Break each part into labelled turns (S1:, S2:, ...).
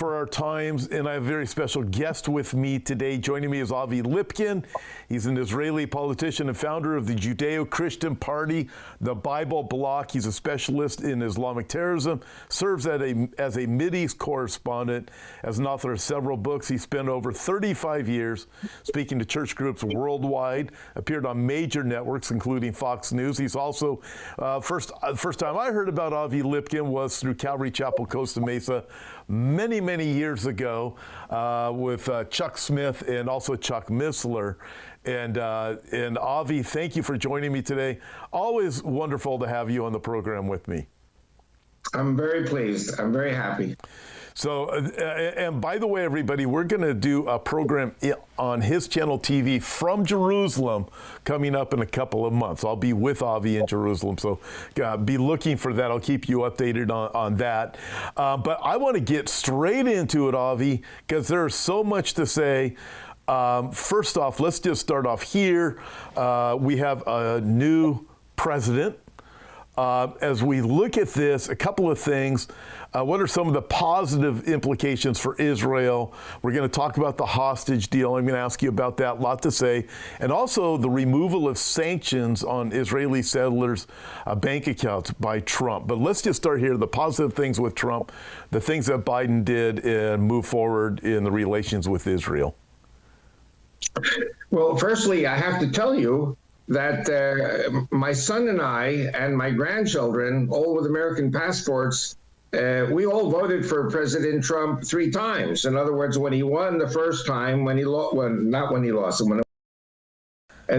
S1: for our times, and I have a very special guest with me today. Joining me is Avi Lipkin. He's an Israeli politician and founder of the Judeo-Christian Party, the Bible Bloc. He's a specialist in Islamic terrorism, serves as a Mideast correspondent, as an author of several books. He spent over 35 years speaking to church groups worldwide, appeared on major networks, including Fox News. He's also, first time I heard about Avi Lipkin was through Calvary Chapel, Costa Mesa, many years ago with Chuck Smith and also Chuck Missler. And Avi, thank you for joining me today. Always wonderful to have you on the program with me.
S2: I'm very pleased. I'm very happy.
S1: So, and by the way, everybody, we're going to do a program on his channel TV from Jerusalem coming up in a couple of months. I'll be with Avi in Jerusalem, so be looking for that. I'll keep you updated on that. But I want to get straight into it, Avi, because there's so much to say. First off, let's just start off here. We have a new president. As we look at this, a couple of things. What are some of the positive implications for Israel? We're going to talk about the hostage deal. I'm going to ask you about that, a lot to say. And also the removal of sanctions on Israeli settlers' bank accounts by Trump. But let's just start here, the positive things with Trump, the things that Biden did, and move forward in the relations with Israel.
S2: Well, firstly, I have to tell you that my son and I and my grandchildren, all with American passports, we all voted for President Trump 3 times. In other words, when he won the first time, when he lost, well, not when he lost, and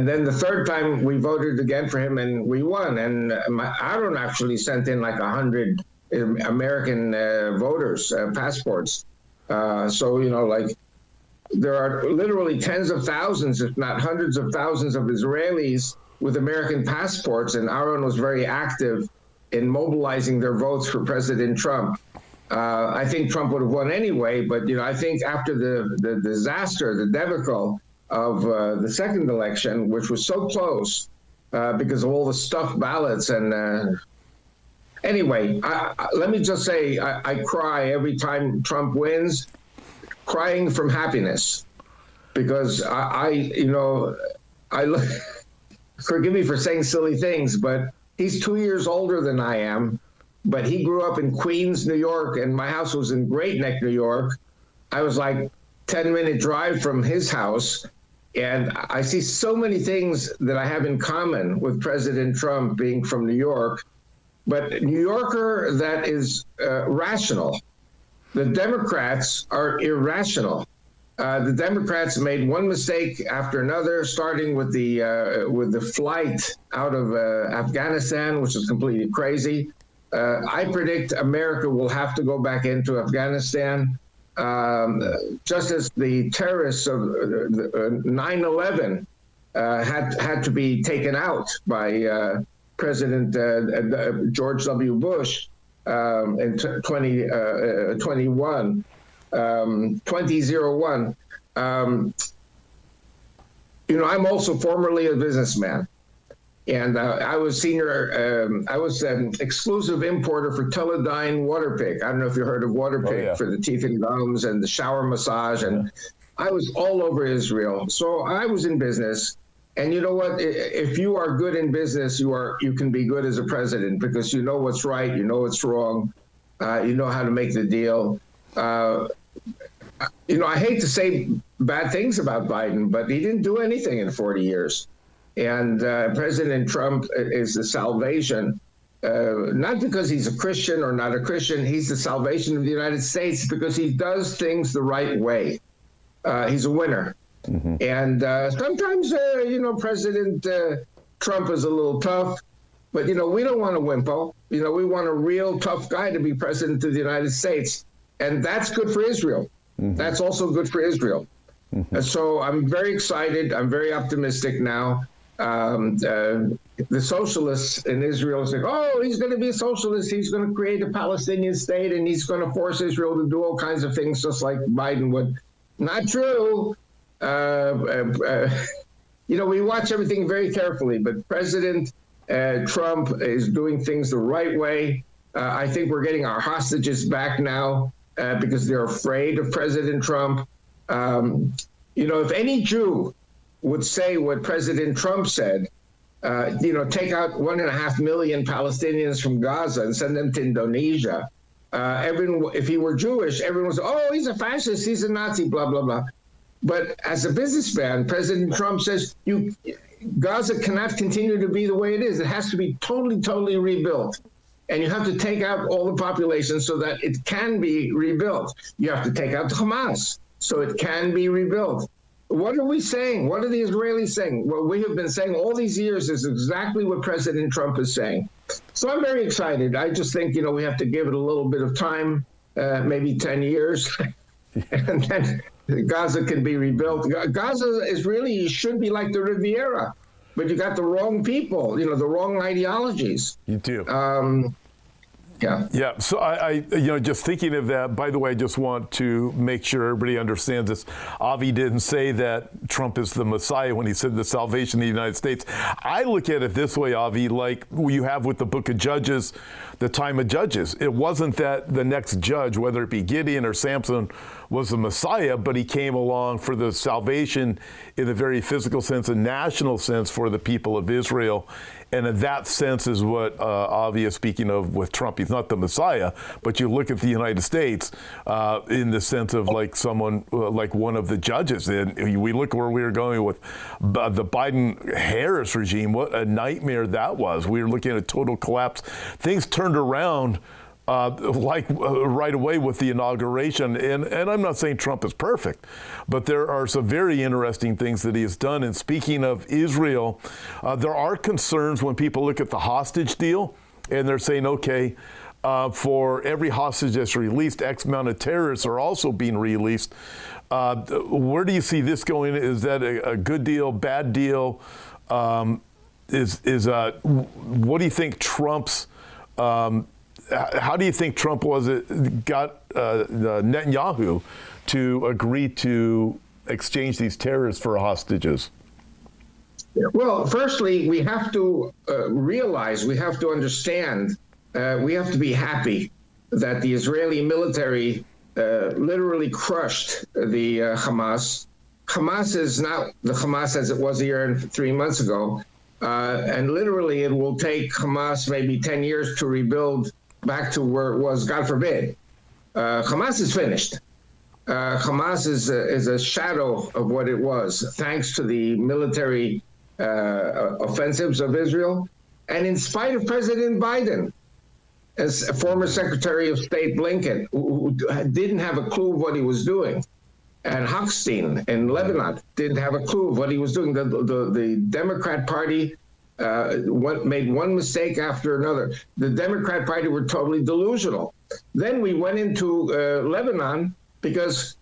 S2: then the third time we voted again for him and we won. And Aaron actually sent in like 100 American voters, passports. So, you know, like, there are literally tens of thousands, if not hundreds of thousands of Israelis with American passports, and Aaron was very active in mobilizing their votes for President Trump. I think Trump would have won anyway, but you know, I think after the disaster, the debacle of the second election, which was so close because of all the stuffed ballots, and anyway, let me just say, I cry every time Trump wins. Crying from happiness, because I forgive me for saying silly things, but he's 2 years older than I am, but he grew up in Queens, New York, and my house was in Great Neck, New York. I was like 10-minute drive from his house, and I see so many things that I have in common with President Trump being from New York, but New Yorker that is rational. The Democrats are irrational. The Democrats made one mistake after another, starting with the flight out of Afghanistan, which is completely crazy. I predict America will have to go back into Afghanistan, just as the terrorists of 9/11 had to be taken out by President George W. Bush. In 2001. You know, I'm also formerly a businessman, and I was an exclusive importer for Teledyne Waterpik. I don't know if you heard of Waterpik for the teeth and gums and the shower massage, and I was all over Israel. So I was in business. And you know what? If you are good in business, you can be good as a president, because you know what's right, you know what's wrong, you know how to make the deal. You know, I hate to say bad things about Biden, but he didn't do anything in 40 years. And President Trump is the salvation, not because he's a Christian or not a Christian. He's the salvation of the United States because he does things the right way. He's a winner. Mm-hmm. And sometimes, you know, President Trump is a little tough, but, you know, we don't want a wimpo. You know, we want a real tough guy to be president of the United States. And that's good for Israel. Mm-hmm. That's also good for Israel. Mm-hmm. So I'm very excited. I'm very optimistic now. The socialists in Israel say, oh, he's going to be a socialist. He's going to create a Palestinian state, and he's going to force Israel to do all kinds of things just like Biden would. Not true. You know, we watch everything very carefully, but President Trump is doing things the right way. I think we're getting our hostages back now. because they're afraid of President Trump. If any Jew would say what President Trump said, take out 1.5 million Palestinians from Gaza and send them to Indonesia. Everyone, if he were Jewish, everyone was, oh, he's a fascist, he's a Nazi, blah, blah, blah. But as a businessman, President Trump says, Gaza cannot continue to be the way it is. It has to be totally, totally rebuilt. And you have to take out all the population so that it can be rebuilt. You have to take out the Hamas so it can be rebuilt. What are we saying? What are the Israelis saying? What we have been saying all these years is exactly what President Trump is saying. So I'm very excited. I just think, we have to give it a little bit of time, maybe 10 years, and then Gaza can be rebuilt. Gaza should be like the Riviera, but you got the wrong people, the wrong ideologies.
S1: You do.
S2: Yeah.
S1: Yeah. So I just thinking of that, by the way, I just want to make sure everybody understands this. Avi didn't say that Trump is the Messiah when he said the salvation of the United States. I look at it this way, Avi, like you have with the book of Judges, the time of Judges. It wasn't that the next judge, whether it be Gideon or Samson, was the Messiah, but he came along for the salvation in a very physical sense, a national sense for the people of Israel. And in that sense is what Avi is speaking of with Trump. He's not the Messiah, but you look at the United States in the sense of like someone like one of the judges. And we look where we were going with the Biden-Harris regime, what a nightmare that was. We were looking at a total collapse. Things turned around right away with the inauguration. And I'm not saying Trump is perfect, but there are some very interesting things that he has done. And speaking of Israel, there are concerns when people look at the hostage deal and they're saying, okay, for every hostage that's released, X amount of terrorists are also being released. Where do you see this going? Is that a good deal, bad deal? What do you think Trump's how do you think Trump got Netanyahu to agree to exchange these terrorists for hostages?
S2: Well, firstly, we have to realize, we have to understand, we have to be happy that the Israeli military literally crushed the Hamas. Hamas is not the Hamas as it was a year and 3 months ago. And literally, it will take Hamas maybe 10 years to rebuild back to where it was, God forbid. Hamas is finished. Hamas is a shadow of what it was, thanks to the military offensives of Israel. And in spite of President Biden, as a former Secretary of State Blinken, who didn't have a clue of what he was doing, and Hochstein in Lebanon didn't have a clue of what he was doing. The Democrat Party made one mistake after another. The Democrat Party were totally delusional. Then we went into Lebanon because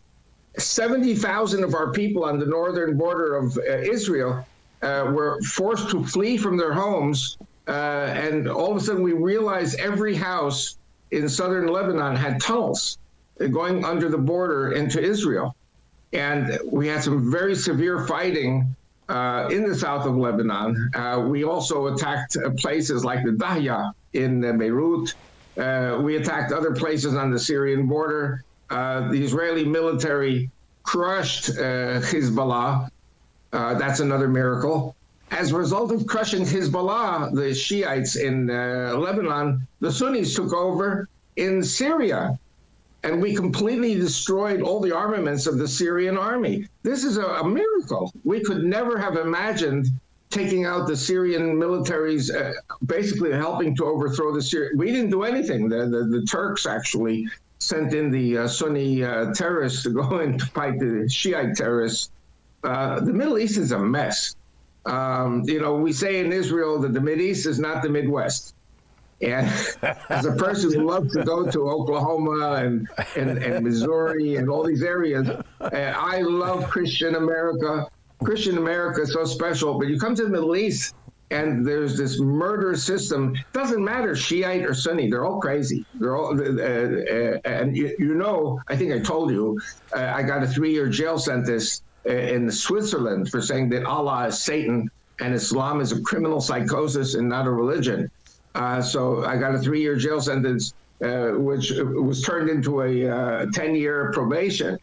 S2: 70,000 of our people on the northern border of Israel were forced to flee from their homes. And all of a sudden we realized every house in southern Lebanon had tunnels going under the border into Israel. And we had some very severe fighting in the south of Lebanon. We also attacked places like the Dahya in Beirut. We attacked other places on the Syrian border. The Israeli military crushed Hezbollah. That's another miracle. As a result of crushing Hezbollah, the Shiites in Lebanon, the Sunnis took over in Syria. And we completely destroyed all the armaments of the Syrian army. This is a miracle. We could never have imagined taking out the Syrian militaries, basically helping to overthrow the Syrian. We didn't do anything. The Turks actually sent in the Sunni terrorists to go and fight the Shiite terrorists. The Middle East is a mess. We say in Israel that the Middle East is not the Midwest. And as a person who loves to go to Oklahoma and Missouri and all these areas, I love Christian America. Christian America is so special. But you come to the Middle East, and there's this murder system. It doesn't matter Shiite or Sunni. They're all crazy. They're all, and I think I told you, I got a 3-year jail sentence in Switzerland for saying that Allah is Satan and Islam is a criminal psychosis and not a religion. So I got a 3-year jail sentence which was turned into a 10-year probation.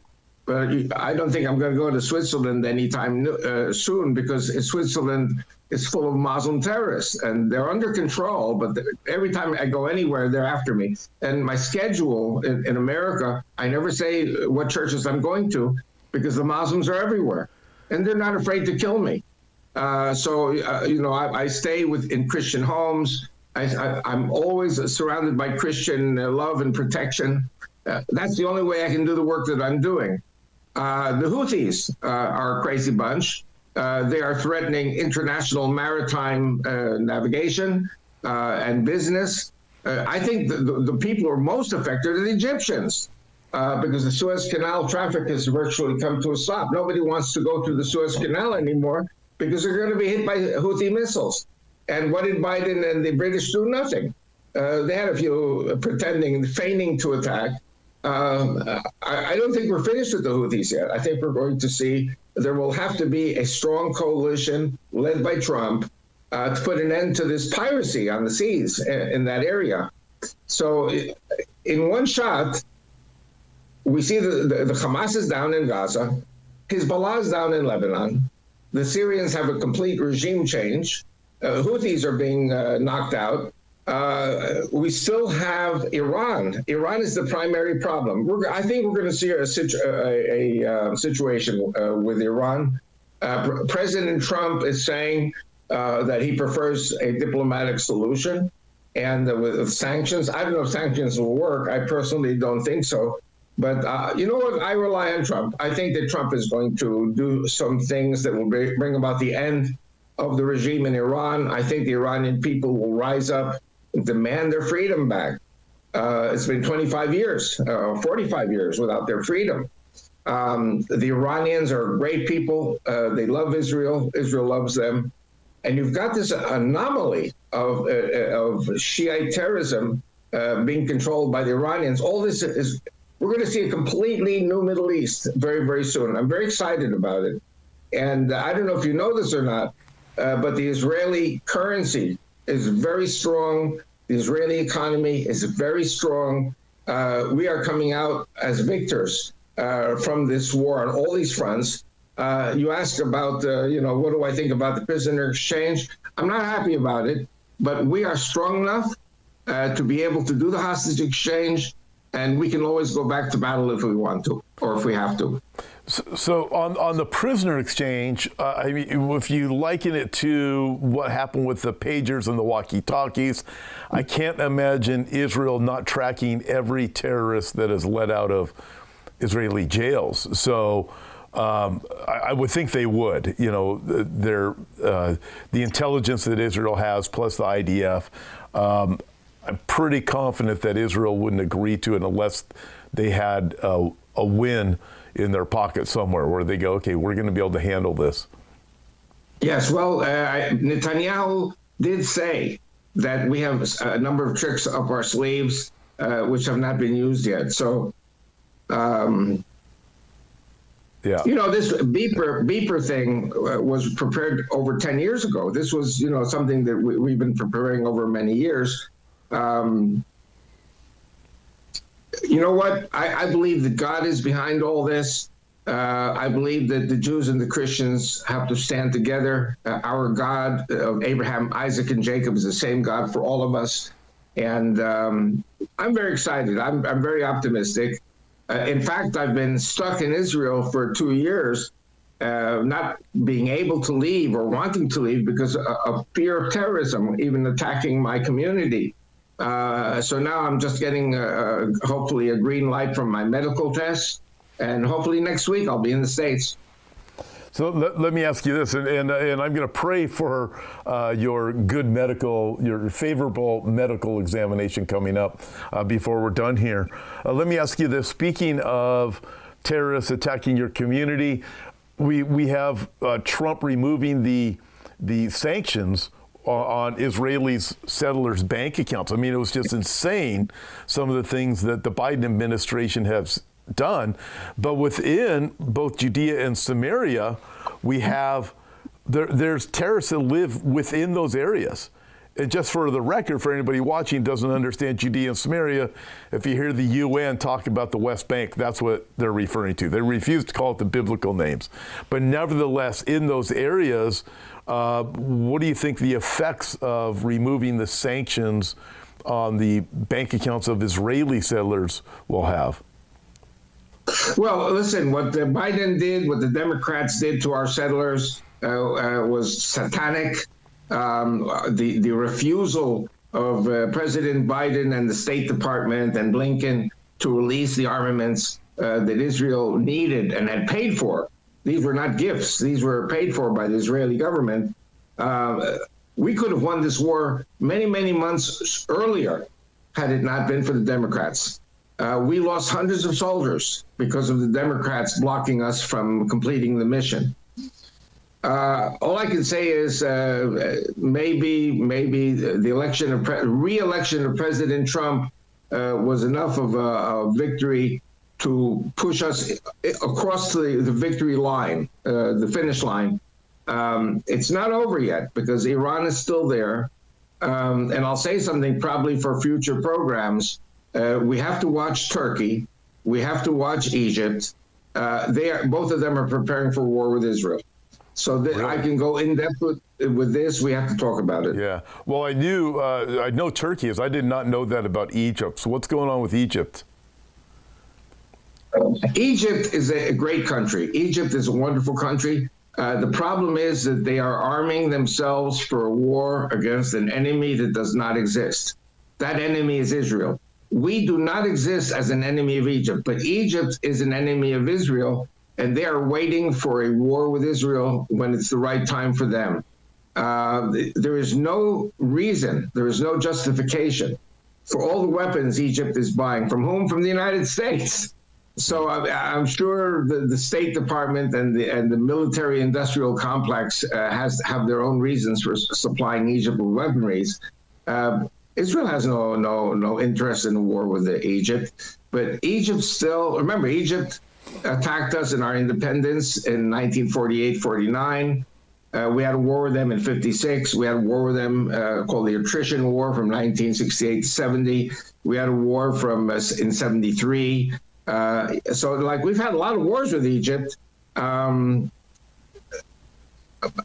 S2: But I don't think I'm going to go to Switzerland anytime soon, because Switzerland is full of Muslim terrorists and they're under control. But every time I go anywhere, they're after me. And my schedule in America, I never say what churches I'm going to, because the Muslims are everywhere and they're not afraid to kill me. I stay in Christian homes. I'm always surrounded by Christian love and protection. That's the only way I can do the work that I'm doing. The Houthis are a crazy bunch. They are threatening international maritime navigation and business. I think the people who are most affected are the Egyptians, because the Suez Canal traffic has virtually come to a stop. Nobody wants to go through the Suez Canal anymore because they're going to be hit by Houthi missiles. And what did Biden and the British do? Nothing. They had a few feigning to attack. I don't think we're finished with the Houthis yet. I think we're going to see there will have to be a strong coalition led by Trump to put an end to this piracy on the seas in that area. So in one shot, we see the Hamas is down in Gaza, Hezbollah is down in Lebanon, the Syrians have a complete regime change, Houthis are being knocked out. We still have Iran. Iran is the primary problem. I think we're going to see a situation with Iran. President Trump is saying that he prefers a diplomatic solution, and with sanctions. I don't know if sanctions will work. I personally don't think so. But you know what? I rely on Trump. I think that Trump is going to do some things that will bring about the end of the regime in Iran. I think the Iranian people will rise up and demand their freedom back. It's been 25 years, 45 years without their freedom. The Iranians are great people. They love Israel. Israel loves them. And you've got this anomaly of Shiite terrorism being controlled by the Iranians. All this is, we're going to see a completely new Middle East very, very soon. I'm very excited about it. And I don't know if you know this or not, but the Israeli currency is very strong. The Israeli economy is very strong. We are coming out as victors from this war on all these fronts. You ask about, what do I think about the prisoner exchange? I'm not happy about it, but we are strong enough to be able to do the hostage exchange, and we can always go back to battle if we want to, or if we have to.
S1: So on the prisoner exchange, I mean, if you liken it to what happened with the pagers and the walkie-talkies, I can't imagine Israel not tracking every terrorist that is let out of Israeli jails. So I would think they would. The intelligence that Israel has, plus the IDF. I'm pretty confident that Israel wouldn't agree to it unless they had a win in their pocket somewhere where they go, okay, we're going to be able to handle this.
S2: Yes, well, Netanyahu did say that we have a number of tricks up our sleeves which have not been used yet. So, yeah. This beeper thing was prepared over 10 years ago. This was, something that we've been preparing over many years. You know what? I believe that God is behind all this. I believe that the Jews and the Christians have to stand together. Our God of Abraham, Isaac, and Jacob is the same God for all of us. And I'm very excited. I'm very optimistic. In fact, I've been stuck in Israel for 2 years, not being able to leave or wanting to leave because of fear of terrorism, even attacking my community. So now I'm just getting, hopefully, a green light from my medical tests, and hopefully next week I'll be in the States.
S1: So let me ask you this, and I'm going to pray for your favorable medical examination coming up before we're done here. Let me ask you this. Speaking of terrorists attacking your community, we have Trump removing the sanctions on Israelis' settlers' bank accounts. I mean, it was just insane, some of the things that the Biden administration has done. But within both Judea and Samaria, we have, there's terrorists that live within those areas. And just for the record, for anybody watching doesn't understand Judea and Samaria, if you hear the UN talk about the West Bank, that's what they're referring to. They refuse to call it the biblical names. But nevertheless, in those areas, what do you think the effects of removing the sanctions on the bank accounts of Israeli settlers will have?
S2: Well, listen, what Biden did, what the Democrats did to our settlers was satanic. The refusal of President Biden and the State Department and Blinken to release the armaments that Israel needed and had paid for. These were not gifts. These were paid for by the Israeli government. We could have won this war many, many months earlier had it not been for the Democrats. We lost hundreds of soldiers because of the Democrats blocking us from completing the mission. All I can say is maybe the re-election of President Trump was enough of a victory to push us across the victory line, the finish line. It's not over yet because Iran is still there. And I'll say something probably for future programs. We have to watch Turkey. We have to watch Egypt. Both of them are preparing for war with Israel. So really? I can go in depth with this. We have to talk about it.
S1: Yeah. Well, I know Turkey is. I did not know that about Egypt. So what's going on with Egypt?
S2: Egypt is a great country. Egypt is a wonderful country. The problem is that they are arming themselves for a war against an enemy that does not exist. That enemy is Israel. We do not exist as an enemy of Egypt, but Egypt is an enemy of Israel, and they are waiting for a war with Israel when it's the right time for them. There is no reason, there is no justification for all the weapons Egypt is buying. From whom? From the United States. So I'm sure the State Department and the military-industrial complex have their own reasons for supplying Egypt with weaponries. Israel has no interest in a war with Egypt, but Egypt still, remember, Egypt attacked us in our independence in 1948-49. We had a war with them in 56. We had a war with them called the Attrition War from 1968 to 70. We had a war in 73. So like we've had a lot of wars with Egypt. I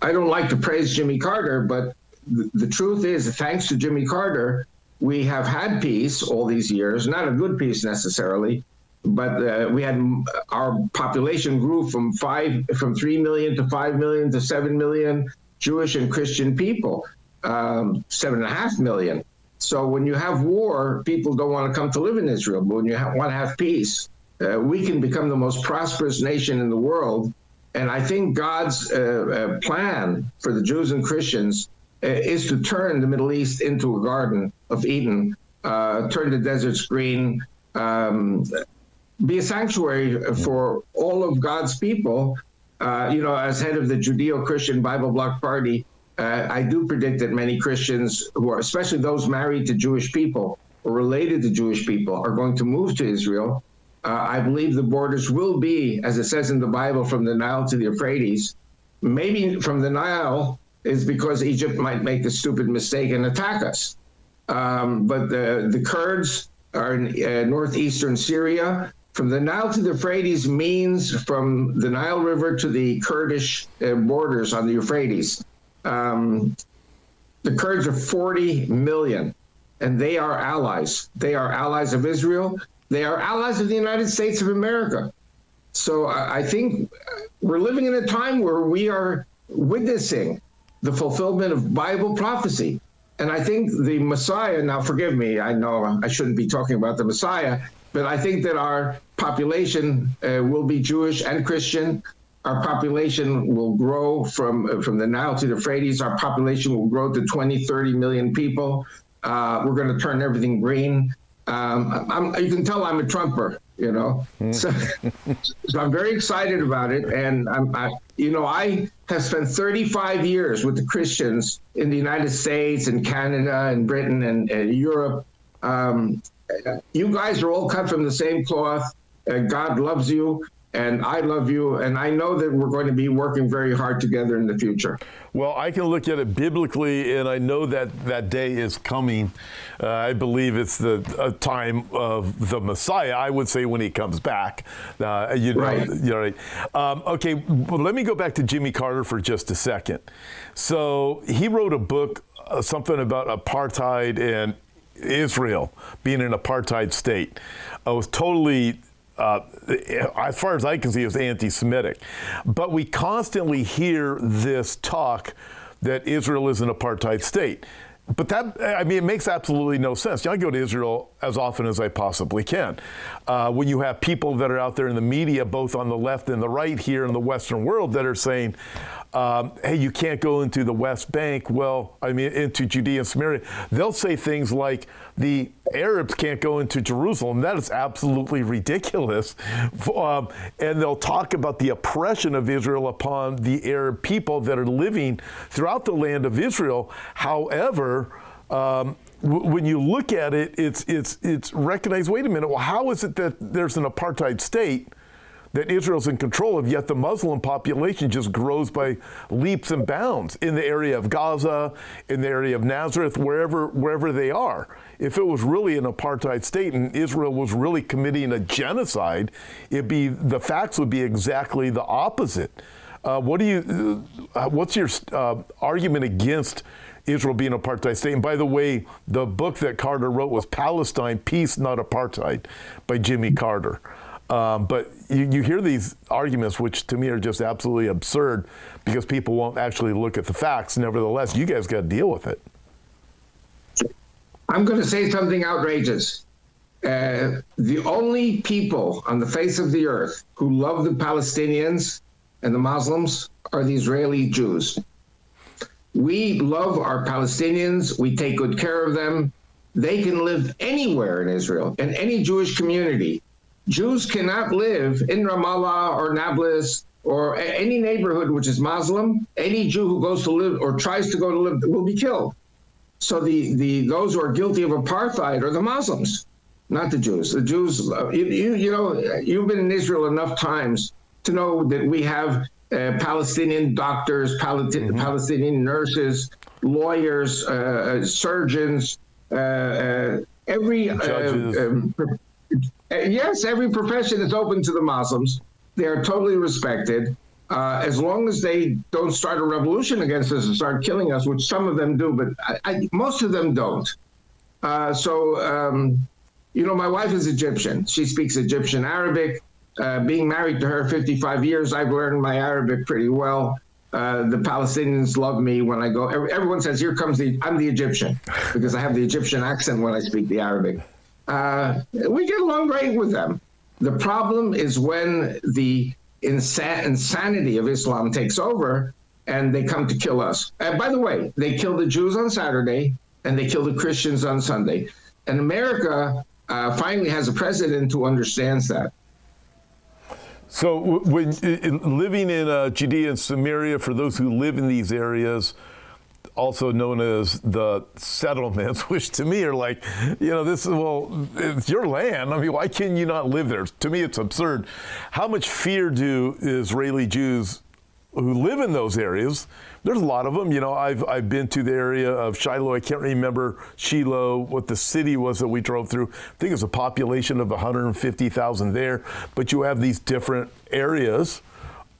S2: don't like to praise Jimmy Carter, but the truth is, thanks to Jimmy Carter, we have had peace all these years, not a good peace necessarily, but we had our population grew from 3 million to 5 million to 7 million Jewish and Christian people, 7.5 million. So when you have war, people don't want to come to live in Israel. But when you want to have peace, we can become the most prosperous nation in the world. And I think God's plan for the Jews and Christians is to turn the Middle East into a Garden of Eden, turn the deserts green, be a sanctuary for all of God's people. As head of the Judeo-Christian Bible Bloc Party, I do predict that many Christians, who are especially those married to Jewish people or related to Jewish people, are going to move to Israel. I believe the borders will be, as it says in the Bible, from the Nile to the Euphrates. Maybe from the Nile is because Egypt might make the stupid mistake and attack us. But the Kurds are in northeastern Syria. From the Nile to the Euphrates means from the Nile River to the Kurdish borders on the Euphrates. The Kurds are 40 million, and they are allies. They are allies of Israel. They are allies of the United States of America. So I think we're living in a time where we are witnessing the fulfillment of Bible prophecy. And I think the Messiah, now forgive me, I know I shouldn't be talking about the Messiah, but I think that our population will be Jewish and Christian. Our population will grow from the Nile to the Euphrates. Our population will grow to 20, 30 million people. We're going to turn everything green. You can tell I'm a Trumper, So I'm very excited about it. And I have spent 35 years with the Christians in the United States and Canada and Britain and Europe. You guys are all cut from the same cloth. God loves you. and I love you, and I know that we're going to be working very hard together in the future.
S1: Well, I can look at it biblically, and I know that that day is coming. I believe it's the time of the Messiah, I would say, when he comes back.
S2: Right.
S1: You're right. Okay, well, let me go back to Jimmy Carter for just a second. So he wrote a book, something about apartheid and Israel being an apartheid state. It was totally, as far as I can see, it was anti-Semitic. But we constantly hear this talk that Israel is an apartheid state. But that, I mean, it makes absolutely no sense. I go to Israel as often as I possibly can. When you have people that are out there in the media, both on the left and the right here in the Western world, that are saying, hey, you can't go into the West Bank, well, I mean, into Judea and Samaria. They'll say things like the Arabs can't go into Jerusalem. That is absolutely ridiculous. And they'll talk about the oppression of Israel upon the Arab people that are living throughout the land of Israel. However, when you look at it, it's recognized, wait a minute, well, how is it that there's an apartheid state that Israel's in control of, yet the Muslim population just grows by leaps and bounds in the area of Gaza, in the area of Nazareth, wherever they are? If it was really an apartheid state and Israel was really committing a genocide, the facts would be exactly the opposite. What's your argument against Israel being an apartheid state? And by the way, the book that Carter wrote was Palestine, Peace, Not Apartheid, by Jimmy Carter. But you hear these arguments, which to me are just absolutely absurd, because people won't actually look at the facts. Nevertheless, you guys got to deal with it.
S2: I'm going to say something outrageous. The only people on the face of the earth who love the Palestinians and the Muslims are the Israeli Jews. We love our Palestinians. We take good care of them. They can live anywhere in Israel, in any Jewish community. Jews cannot live in Ramallah or Nablus or any neighborhood which is Muslim. Any Jew who goes to live or tries to go to live will be killed. So those who are guilty of apartheid are the Muslims, not the Jews. The Jews, you've been in Israel enough times to know that we have Palestinian doctors, Palestinian nurses, lawyers, surgeons, yes, every profession is open to the Muslims. They are totally respected. As long as they don't start a revolution against us and start killing us, which some of them do, but most of them don't. My wife is Egyptian. She speaks Egyptian Arabic. Being married to her 55 years, I've learned my Arabic pretty well. The Palestinians love me when I go. Everyone says, here comes I'm the Egyptian, because I have the Egyptian accent when I speak the Arabic. We get along great with them. The problem is when the insanity of Islam takes over and they come to kill us. By the way, they kill the Jews on Saturday and they kill the Christians on Sunday. And America finally has a president who understands that.
S1: So when living in Judea and Samaria, for those who live in these areas, also known as the settlements, which to me are like, it's your land. I mean, why can you not live there? To me, it's absurd. How much fear do Israeli Jews who live in those areas? There's a lot of them. I've been to the area of Shiloh. I can't remember Shiloh, what the city was that we drove through. I think it's a population of 150,000 there. But you have these different areas.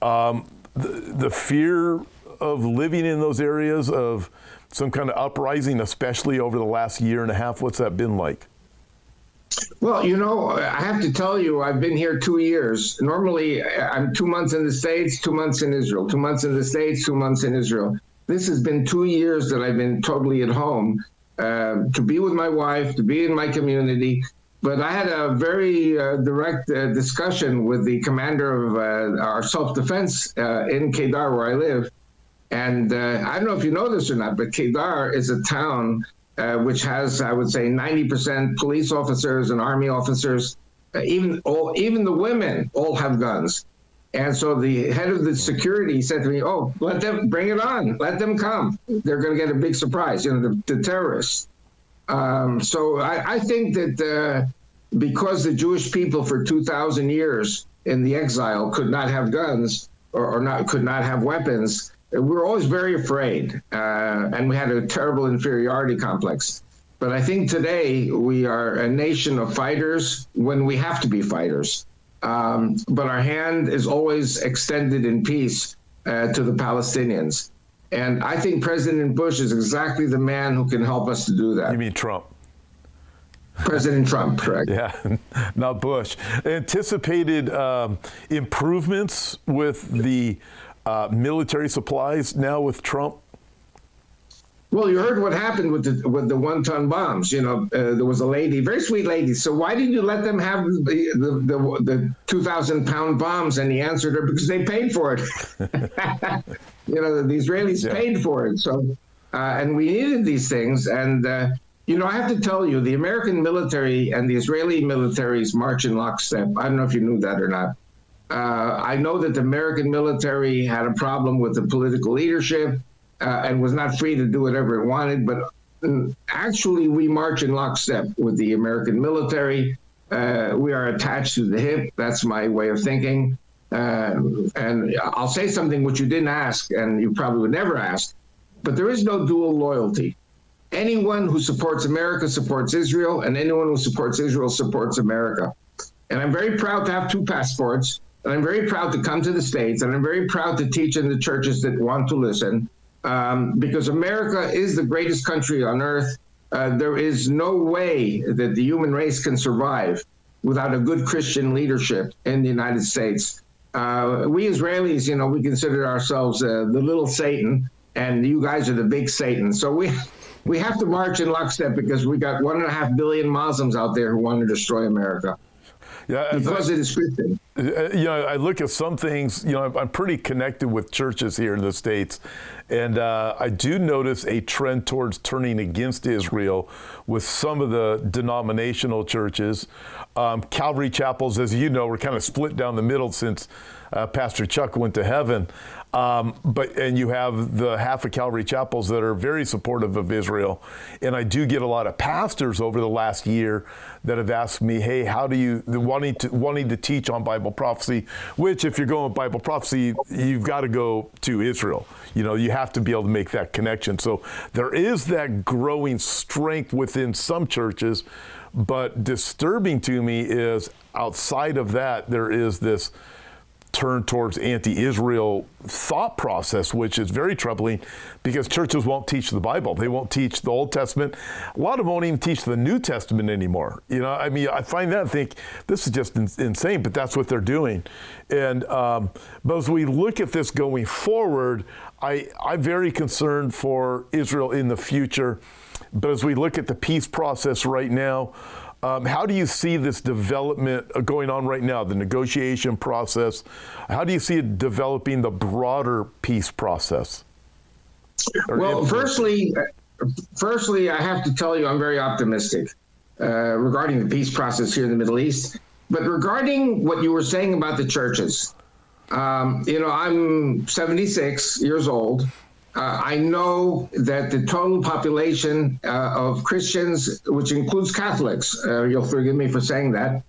S1: The fear of living in those areas, of some kind of uprising, especially over the last year and a half, what's that been like?
S2: Well, I have to tell you, I've been here 2 years. Normally, I'm 2 months in the States, 2 months in Israel, 2 months in the States, 2 months in Israel. This has been 2 years that I've been totally at home, to be with my wife, to be in my community. But I had a very direct discussion with the commander of our self-defense in Kedar, where I live. And I don't know if you know this or not, but Kedar is a town which has, I would say, 90% police officers and army officers. Even the women all have guns. And so the head of the security said to me, "Oh, let them bring it on. Let them come. They're going to get a big surprise, the terrorists." So I think that because the Jewish people for 2,000 years in the exile could not have guns or could not have weapons, we were always very afraid, and we had a terrible inferiority complex. But I think today we are a nation of fighters when we have to be fighters. But our hand is always extended in peace to the Palestinians. And I think President Bush is exactly the man who can help us to do that.
S1: You mean Trump?
S2: President Trump, correct.
S1: Yeah, not Bush. Anticipated improvements with the military supplies now with Trump?
S2: Well, you heard what happened with the one-ton bombs. You know, there was a lady, very sweet lady. So why did you let them have the 2,000-pound bombs? And he answered her, because they paid for it. You know, the Israelis paid for it. So, and we needed these things. And you know, I have to tell you, the American military and the Israeli militaries march in lockstep. I don't know if you knew that or not. I know that the American military had a problem with the political leadership. And was not free to do whatever it wanted, but actually we march in lockstep with the American military. We are attached to the hip. That's my way of thinking. And I'll say something which you didn't ask, and you probably would never ask, but there is no dual loyalty. Anyone who supports America supports Israel, and anyone who supports Israel supports America. And I'm very proud to have 2 passports, and I'm very proud to come to the States, and I'm very proud to teach in the churches that want to listen. Because America is the greatest country on earth. There is no way that the human race can survive without a good Christian leadership in the United States. We Israelis, you know, we consider ourselves the little Satan, and you guys are the big Satan. So we have to march in lockstep because we got 1.5 billion Muslims out there who want to destroy America. Yeah, because it is Christian.
S1: You know, I look at some things, you know, I'm pretty connected with churches here in the States, and I do notice a trend towards turning against Israel with some of the denominational churches. Calvary chapels, as you know, were kind of split down the middle since Pastor Chuck went to heaven. And you have the half of Calvary chapels that are very supportive of Israel. And I do get a lot of pastors over the last year that have asked me, hey, how do you, wanting to teach on Bible prophecy, which if you're going with Bible prophecy, you've got to go to Israel. You know, you have to be able to make that connection. So there is that growing strength within some churches, but disturbing to me is outside of that, there is this turn towards anti-Israel thought process, which is very troubling because churches won't teach the Bible. They won't teach the Old Testament. A lot of them won't even teach the New Testament anymore. You know, I mean, I find that and think this is just insane, but that's what they're doing. And but as we look at this going forward, I'm very concerned for Israel in the future. But as we look at the peace process right now, how do you see this development going on right now, the negotiation process? How do you see it developing the broader peace process?
S2: Well, firstly, I have to tell you I'm very optimistic regarding the peace process here in the Middle East. But regarding what you were saying about the churches, you know, I'm 76 years old. I know that the total population of Christians, which includes Catholics, you'll forgive me for saying that,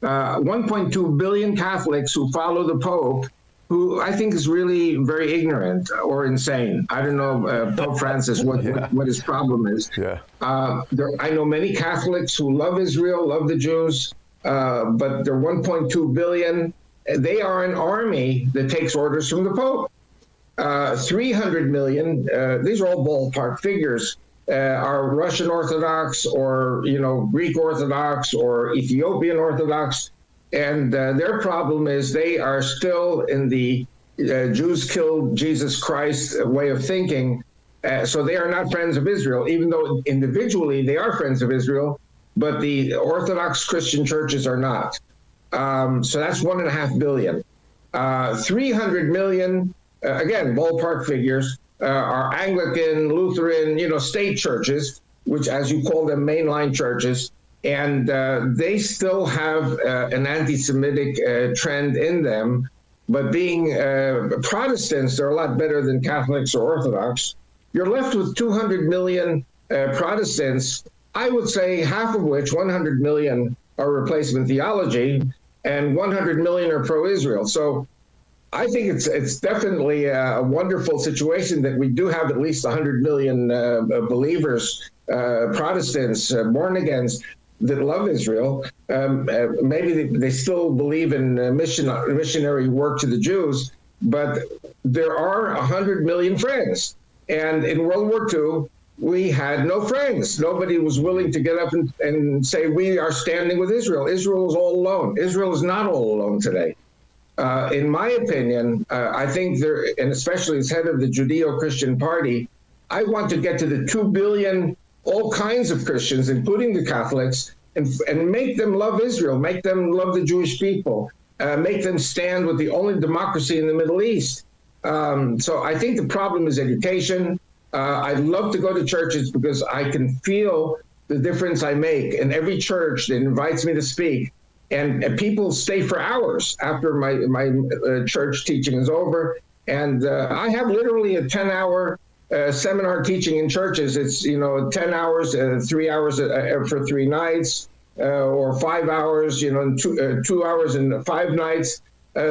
S2: 1.2 billion Catholics who follow the Pope, who I think is really very ignorant or insane. I don't know, Pope Francis, what his problem is. Yeah. I know many Catholics who love Israel, love the Jews, but they're 1.2 billion. They are an army that takes orders from the Pope. 300 million, these are all ballpark figures, are Russian Orthodox or, you know, Greek Orthodox or Ethiopian Orthodox. And their problem is they are still in the Jews killed Jesus Christ way of thinking. So they are not friends of Israel, even though individually they are friends of Israel, but the Orthodox Christian churches are not. So that's 1.5 billion. 300 million, again, ballpark figures, are Anglican, Lutheran, you know, state churches, which, as you call them, mainline churches, and they still have an anti-Semitic trend in them. But being Protestants, they're a lot better than Catholics or Orthodox. You're left with 200 million Protestants, I would say half of which, 100 million, are replacement theology, and 100 million are pro-Israel. So I think it's definitely a wonderful situation that we do have at least 100 million believers, Protestants, born agains, that love Israel. Maybe they still believe in missionary work to the Jews, but there are 100 million friends. And in World War II, we had no friends. Nobody was willing to get up and say, we are standing with Israel. Israel is all alone. Israel is not all alone today. In my opinion, I think there, and especially as head of the Judeo-Christian Party, I want to get to the 2 billion, all kinds of Christians, including the Catholics, and make them love Israel, make them love the Jewish people, make them stand with the only democracy in the Middle East. So I think the problem is education. I love to go to churches because I can feel the difference I make in every church that invites me to speak. And people stay for hours after my church teaching is over. And I have literally a 10-hour seminar teaching in churches. It's, 10 hours, 3 hours for 3 nights, or 5 hours, 2 hours and 5 nights.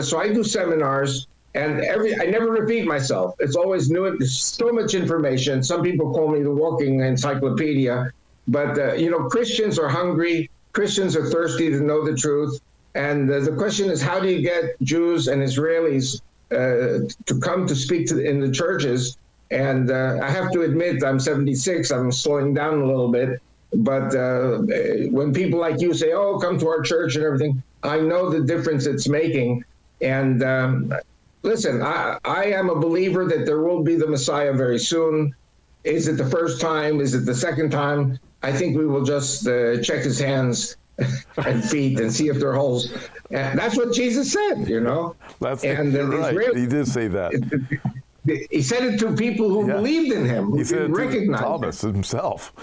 S2: So I do seminars, and I never repeat myself. It's always new. There's so much information. Some people call me the walking encyclopedia, but Christians are hungry. Christians are thirsty to know the truth. And the question is, how do you get Jews and Israelis to come to speak in the churches? And I have to admit, I'm 76, I'm slowing down a little bit. But when people like you say, oh, come to our church and everything, I know the difference it's making. And listen, I am a believer that there will be the Messiah very soon. Is it the first time? Is it the second time? I think we will just check his hands and feet and see if there are holes. And that's what Jesus said,
S1: That's
S2: and
S1: right. He did say that.
S2: He said it to people who believed in him, who didn't recognize
S1: Thomas himself.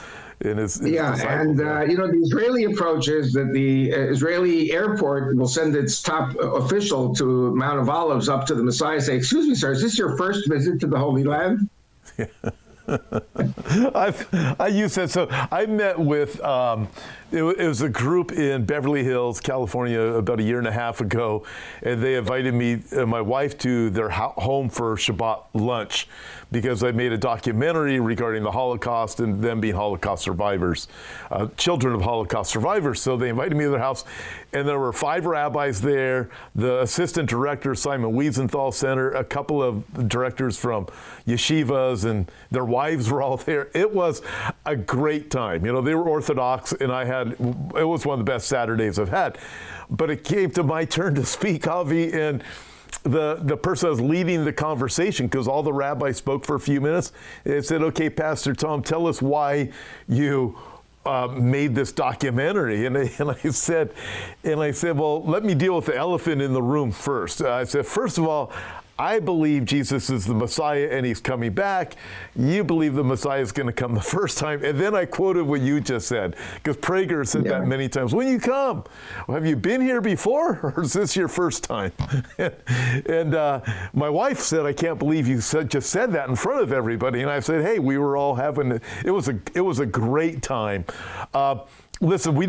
S1: In his
S2: and the Israeli approach is that the Israeli airport will send its top official to Mount of Olives up to the Messiah and say, excuse me, sir, is this your first visit to the Holy Land?
S1: I used that. So I met with, it was a group in Beverly Hills, California, about 1.5 years ago, and they invited me and my wife to their home for Shabbat lunch because I made a documentary regarding the Holocaust and them being Holocaust survivors, children of Holocaust survivors. So they invited me to their house, and there were 5 rabbis there, the assistant director, Simon Wiesenthal Center, a couple of directors from yeshivas, and their wives were all there. It was a great time. They were Orthodox, and it was one of the best Saturdays I've had. But it came to my turn to speak, Avi, and the person was leading the conversation, because all the rabbis spoke for a few minutes, and said, okay, Pastor Tom, tell us why you made this documentary. And I said, well, let me deal with the elephant in the room first. I said, first of all, I believe Jesus is the Messiah and he's coming back. You believe the Messiah is going to come the first time. And then I quoted what you just said, because Prager said that many times. When you come, have you been here before, or is this your first time? and my wife said, I can't believe you just said that in front of everybody. And I said, hey, we were all having, it was a great time. Listen, we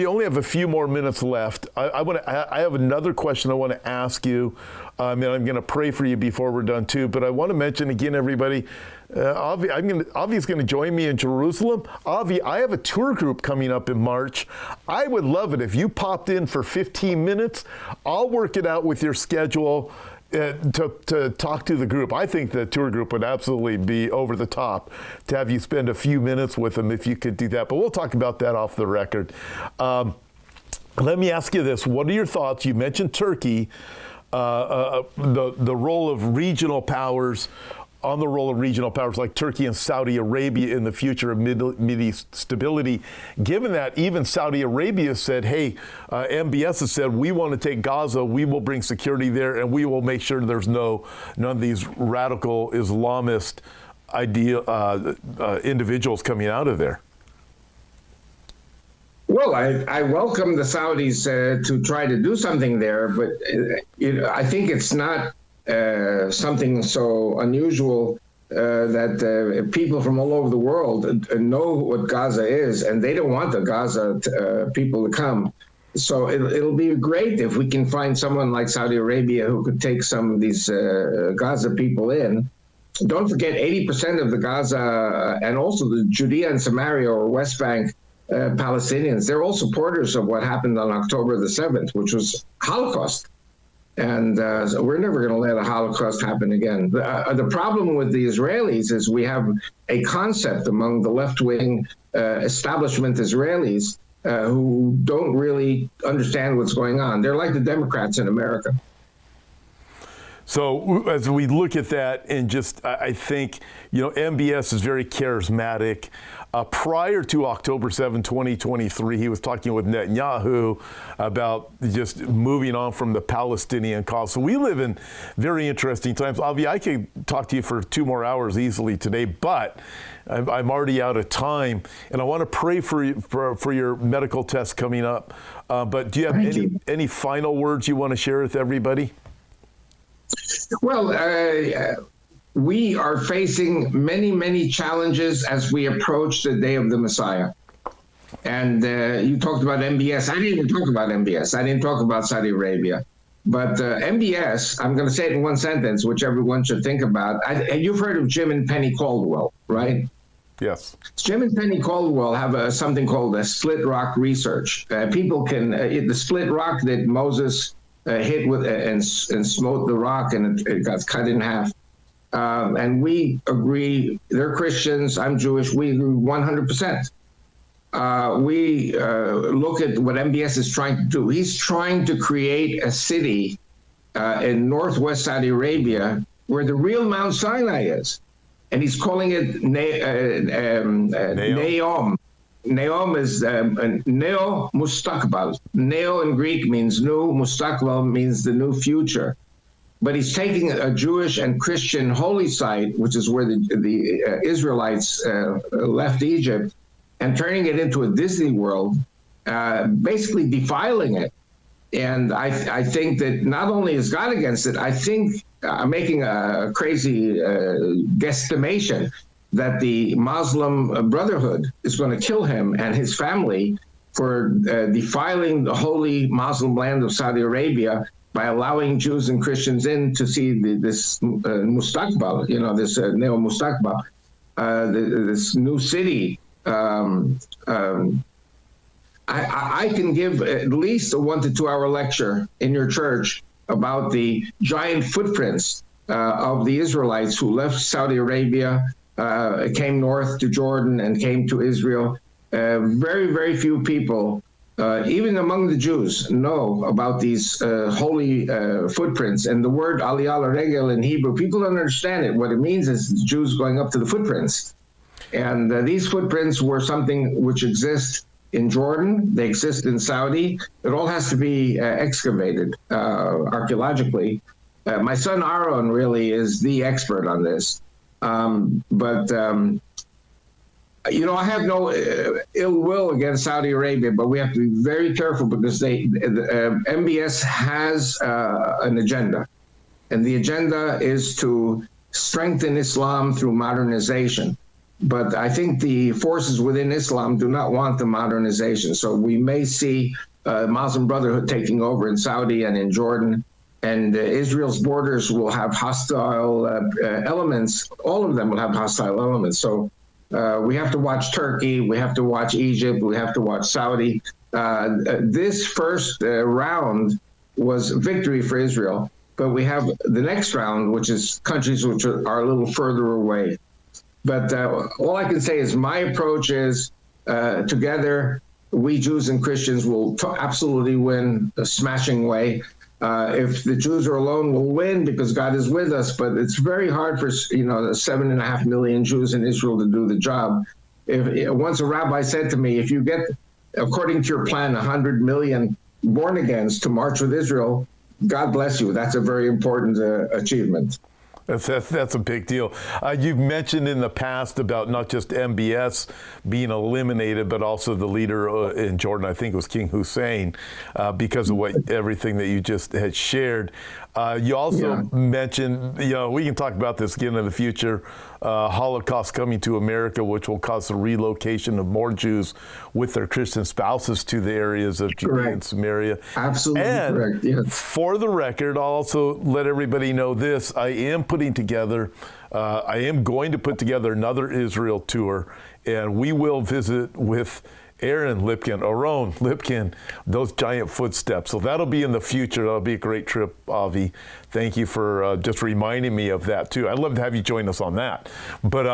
S1: only have a few more minutes left. I have another question I want to ask you, and I'm going to pray for you before we're done too. But I want to mention again, everybody, Avi's going to join me in Jerusalem. Avi, I have a tour group coming up in March. I would love it if you popped in for 15 minutes. I'll work it out with your schedule. To talk to the group. I think the tour group would absolutely be over the top to have you spend a few minutes with them if you could do that. But we'll talk about that off the record. Let me ask you this. What are your thoughts? You mentioned Turkey, the role of regional powers, like Turkey and Saudi Arabia in the future of Mideast stability. Given that even Saudi Arabia said, hey, MBS has said, we want to take Gaza, we will bring security there, and we will make sure there's none of these radical Islamist individuals coming out of there.
S2: Well, I welcome the Saudis to try to do something there, but I think it's not something so unusual that people from all over the world know what Gaza is, and they don't want the Gaza people to come. So it'll be great if we can find someone like Saudi Arabia who could take some of these Gaza people in. Don't forget, 80% of the Gaza and also the Judea and Samaria or West Bank Palestinians, they're all supporters of what happened on October the 7th, which was Holocaust. And so we're never going to let a Holocaust happen again. The problem with the Israelis is we have a concept among the left-wing establishment Israelis who don't really understand what's going on. They're like the Democrats in America.
S1: So as we look at that, and just I think, MBS is very charismatic. Prior to October 7, 2023, he was talking with Netanyahu about just moving on from the Palestinian cause. So we live in very interesting times. Avi, I could talk to you for 2 more hours easily today, but I'm already out of time, and I want to pray for your medical test coming up. But do you have any final words you want to share with everybody?
S2: Well, we are facing many, many challenges as we approach the day of the Messiah. And you talked about MBS. I didn't even talk about MBS. I didn't talk about Saudi Arabia. But MBS, I'm going to say it in one sentence, which everyone should think about. You've heard of Jim and Penny Caldwell, right?
S1: Yes.
S2: Jim and Penny Caldwell have something called a split rock research. People can, the split rock that Moses hit with and smote the rock, and it got cut in half. And we agree, they're Christians, I'm Jewish, we agree 100%. We look at what MBS is trying to do. He's trying to create a city in northwest Saudi Arabia where the real Mount Sinai is. And he's calling it Neom. Neom is Neo Mustakbal. Neo in Greek means new, Mustakbal means the new future. But he's taking a Jewish and Christian holy site, which is where the Israelites left Egypt, and turning it into a Disney World, basically defiling it. And I think that not only is God against it, I think I'm making a crazy guesstimation that the Muslim Brotherhood is going to kill him and his family for defiling the holy Muslim land of Saudi Arabia by allowing Jews and Christians in to see this Mustakbal, this Neo Mustakbal, this new city. I can give at least a 1 to 2 hour lecture in your church about the giant footprints of the Israelites who left Saudi Arabia, came north to Jordan, and came to Israel. Very, very few people, even among the Jews, know about these holy footprints. And the word Aliyah L'Regel in Hebrew, people don't understand it. What it means is Jews going up to the footprints. And these footprints were something which exists in Jordan, they exist in Saudi. It all has to be excavated archaeologically. My son Aaron really is the expert on this. I have no ill will against Saudi Arabia, but we have to be very careful because MBS has an agenda. And the agenda is to strengthen Islam through modernization. But I think the forces within Islam do not want the modernization. So we may see Muslim Brotherhood taking over in Saudi and in Jordan, and Israel's borders will have hostile elements. All of them will have hostile elements. So we have to watch Turkey, we have to watch Egypt, we have to watch Saudi. This first round was victory for Israel, but we have the next round, which is countries which are a little further away. But all I can say is my approach is together, we Jews and Christians will absolutely win a smashing way. If the Jews are alone, we'll win because God is with us. But it's very hard for 7.5 million Jews in Israel to do the job. Once a rabbi said to me, if you get, according to your plan, 100 million born-agains to march with Israel, God bless you. That's a very important achievement.
S1: That's a big deal. You've mentioned in the past about not just MBS being eliminated, but also the leader in Jordan, I think it was King Hussein, because of everything that you just had shared. You also mentioned, we can talk about this again in the future, Holocaust coming to America, which will cause the relocation of more Jews with their Christian spouses to the areas of Judea and Samaria.
S2: Absolutely correct, yes.
S1: For the record, I'll also let everybody know this. I am going to put together another Israel tour, and we will visit with Aaron Lipkin, those giant footsteps. So that'll be in the future. That'll be a great trip, Avi. Thank you for just reminding me of that, too. I'd love to have you join us on that. But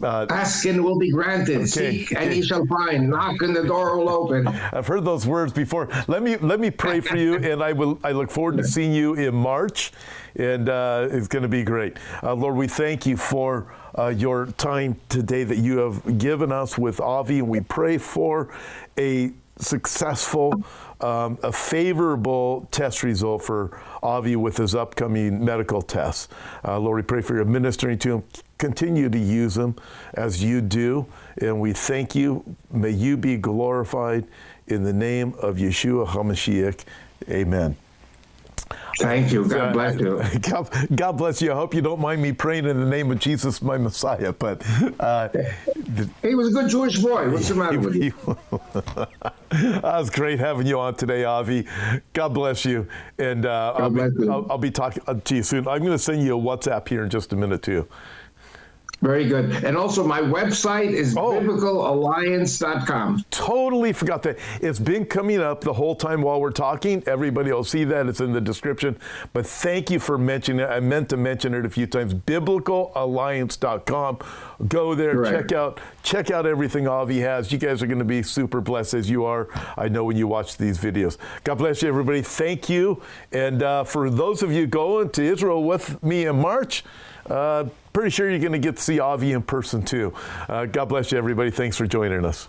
S2: ask and it will be granted. Seek and ye shall find. Knock and the door will open.
S1: I've heard those words before. Let me pray for you, and I look forward to seeing you in March, and it's going to be great. Lord, we thank you for your time today that you have given us with Avi, and we pray for a successful, a favorable test result for Avi with his upcoming medical tests. Lord, we pray for your ministering to him. Continue to use him as you do, and we thank you. May you be glorified in the name of Yeshua HaMashiach. Amen.
S2: Thank you. God bless you.
S1: God bless you. I hope you don't mind me praying in the name of Jesus, my Messiah. But
S2: he was a good Jewish boy. What's the matter with you?
S1: It was great having you on today, Avi. God bless you. And I'll be talking to you soon. I'm going to send you a WhatsApp here in just a minute, too.
S2: Very good. And also my website is biblicalalliance.com.
S1: Totally forgot that. It's been coming up the whole time while we're talking. Everybody will see that. It's in the description. But thank you for mentioning it. I meant to mention it a few times. biblicalalliance.com. Go there. Correct. Check out everything Avi has. You guys are going to be super blessed as you are, I know, when you watch these videos. God bless you, everybody. Thank you. And for those of you going to Israel with me in March, pretty sure you're going to get to see Avi in person, too. God bless you, everybody. Thanks for joining us.